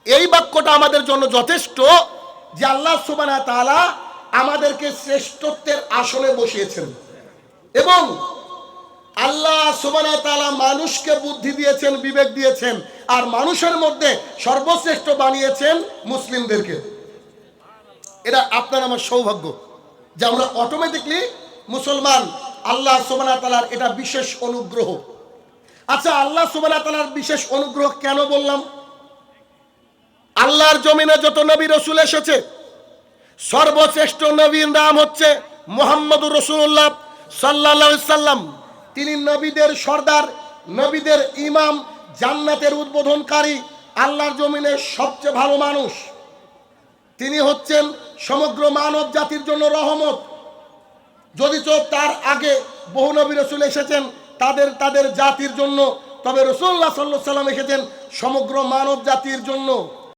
এই বাক্যটা আমাদের জন্য যথেষ্ট যে আল্লাহ সুবহানাহু ওয়া তাআলা আমাদেরকে শ্রেষ্ঠত্বের আসনে বসিয়েছেন এবং আল্লাহ সুবহানাহু ওয়া তাআলা মানুষকে বুদ্ধি দিয়েছেন, বিবেক দিয়েছেন, আর মানুষের মধ্যে সর্বশ্রেষ্ঠ বানিয়েছেন মুসলিমদেরকে। এটা আপনার আমার সৌভাগ্য যে আমরা অটোমেটিকলি মুসলমান। আল্লাহ সুবহানাহু ওয়া তাআলার এটা বিশেষ অনুগ্রহ। আচ্ছা, আল্লাহ সুবহানাহু ওয়া তাআলার বিশেষ অনুগ্রহ কেন বললাম? আল্লাহর জমিনে যত নবী রাসূল এসেছে, সর্বশ্রেষ্ঠ নবীর নাম হচ্ছে মুহাম্মদুর রাসূলুল্লাহ সাল্লাল্লাহু আলাইহি সাল্লাম। তিনি নবীদের সর্দার, নবীদের ইমাম, জান্নাতের উদ্বোধনকারী, আল্লাহর জমিনের সবচেয়ে ভালো মানুষ। তিনি হচ্ছেন সমগ্র মানব জাতির জন্য রহমত। যদিচ তার আগে বহু নবী রাসূল এসেছেন তাদের জাতির জন্য, তবে রাসূলুল্লাহ সাল্লাল্লাহু আলাইহি সাল্লাম এসেছেন সমগ্র মানব জাতির জন্য।